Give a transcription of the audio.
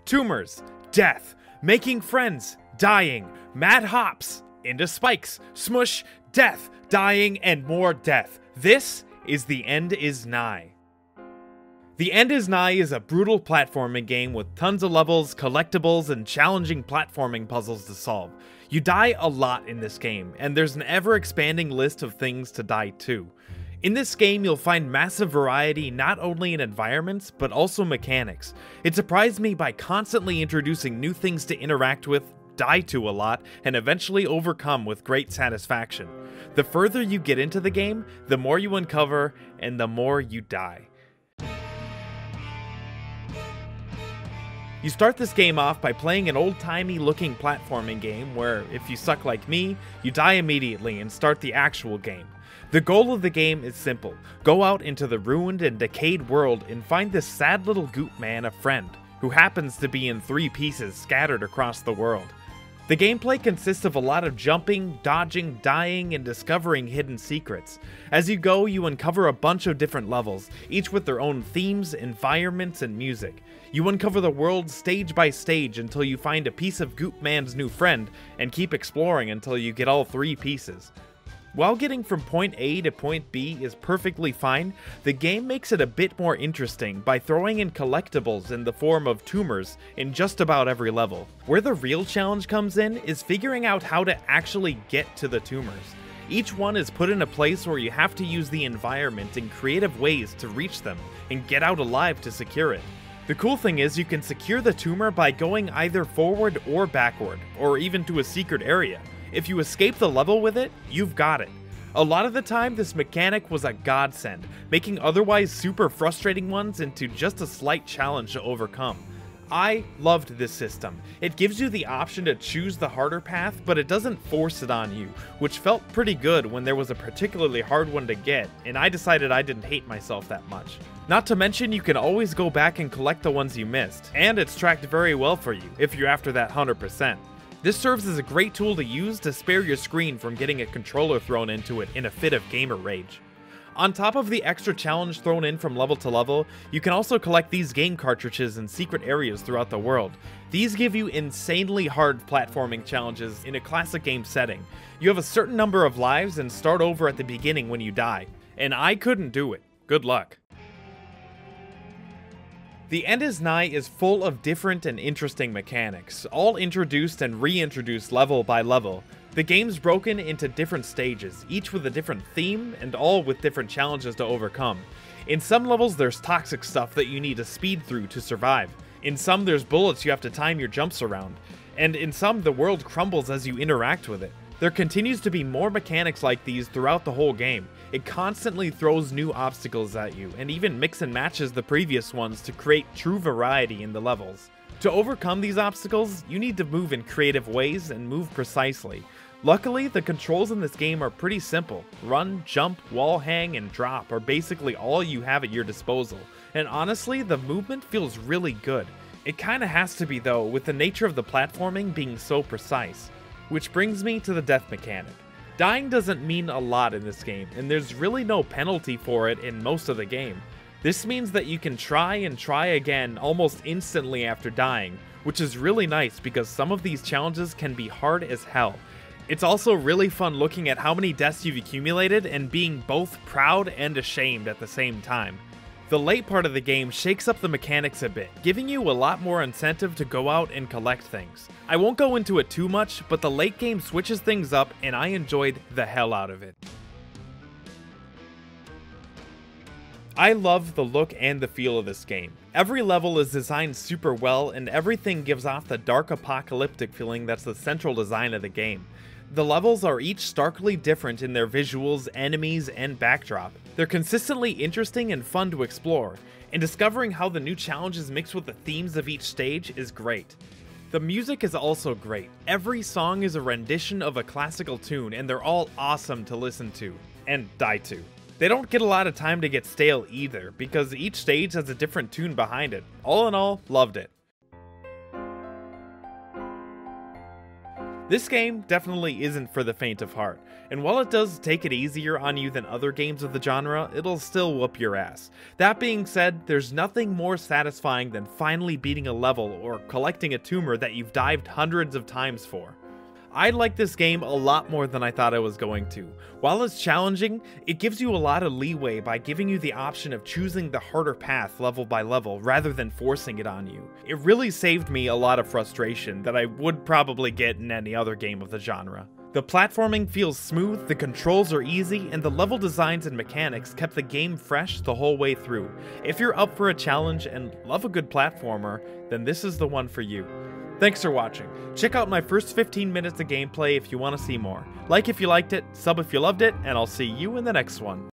tumors, death, making friends, dying, mad hops, into spikes, smush, death, dying, and more death. This is The End Is Nigh. The End Is Nigh is a brutal platforming game with tons of levels, collectibles, and challenging platforming puzzles to solve. You die a lot in this game, and there's an ever-expanding list of things to die to. In this game, you'll find massive variety not only in environments, but also mechanics. It surprised me by constantly introducing new things to interact with, die to a lot, and eventually overcome with great satisfaction. The further you get into the game, the more you uncover, and the more you die. You start this game off by playing an old-timey looking platforming game where, if you suck like me, you die immediately and start the actual game. The goal of the game is simple: go out into the ruined and decayed world and find this sad little goop man a friend, who happens to be in 3 pieces scattered across the world. The gameplay consists of a lot of jumping, dodging, dying, and discovering hidden secrets. As you go, you uncover a bunch of different levels, each with their own themes, environments, and music. You uncover the world stage by stage until you find a piece of Goop Man's new friend, and keep exploring until you get all 3 pieces. While getting from point A to point B is perfectly fine, the game makes it a bit more interesting by throwing in collectibles in the form of tumors in just about every level. Where the real challenge comes in is figuring out how to actually get to the tumors. Each one is put in a place where you have to use the environment in creative ways to reach them and get out alive to secure it. The cool thing is you can secure the tumor by going either forward or backward, or even to a secret area. If you escape the level with it, you've got it. A lot of the time, this mechanic was a godsend, making otherwise super frustrating ones into just a slight challenge to overcome. I loved this system. It gives you the option to choose the harder path, but it doesn't force it on you, which felt pretty good when there was a particularly hard one to get, and I decided I didn't hate myself that much. Not to mention, you can always go back and collect the ones you missed, and it's tracked very well for you, if you're after that 100%. This serves as a great tool to use to spare your screen from getting a controller thrown into it in a fit of gamer rage. On top of the extra challenge thrown in from level to level, you can also collect these game cartridges in secret areas throughout the world. These give you insanely hard platforming challenges in a classic game setting. You have a certain number of lives and start over at the beginning when you die. And I couldn't do it. Good luck. The End Is Nigh is full of different and interesting mechanics, all introduced and reintroduced level by level. The game's broken into different stages, each with a different theme, and all with different challenges to overcome. In some levels there's toxic stuff that you need to speed through to survive. In some there's bullets you have to time your jumps around. And in some the world crumbles as you interact with it. There continues to be more mechanics like these throughout the whole game. It constantly throws new obstacles at you, and even mix and matches the previous ones to create true variety in the levels. To overcome these obstacles, you need to move in creative ways and move precisely. Luckily, the controls in this game are pretty simple. Run, jump, wall hang, and drop are basically all you have at your disposal, and honestly, the movement feels really good. It kinda has to be though, with the nature of the platforming being so precise. Which brings me to the death mechanic. Dying doesn't mean a lot in this game, and there's really no penalty for it in most of the game. This means that you can try and try again almost instantly after dying, which is really nice because some of these challenges can be hard as hell. It's also really fun looking at how many deaths you've accumulated and being both proud and ashamed at the same time. The late part of the game shakes up the mechanics a bit, giving you a lot more incentive to go out and collect things. I won't go into it too much, but the late game switches things up and I enjoyed the hell out of it. I love the look and the feel of this game. Every level is designed super well and everything gives off the dark apocalyptic feeling that's the central design of the game. The levels are each starkly different in their visuals, enemies, and backdrop. They're consistently interesting and fun to explore, and discovering how the new challenges mix with the themes of each stage is great. The music is also great. Every song is a rendition of a classical tune, and they're all awesome to listen to, and die to. They don't get a lot of time to get stale either, because each stage has a different tune behind it. All in all, loved it. This game definitely isn't for the faint of heart, and while it does take it easier on you than other games of the genre, it'll still whoop your ass. That being said, there's nothing more satisfying than finally beating a level or collecting a tumor that you've dived hundreds of times for. I like this game a lot more than I thought I was going to. While it's challenging, it gives you a lot of leeway by giving you the option of choosing the harder path level by level rather than forcing it on you. It really saved me a lot of frustration that I would probably get in any other game of the genre. The platforming feels smooth, the controls are easy, and the level designs and mechanics kept the game fresh the whole way through. If you're up for a challenge and love a good platformer, then this is the one for you. Thanks for watching. Check out my first 15 minutes of gameplay if you want to see more. Like if you liked it, sub if you loved it, and I'll see you in the next one.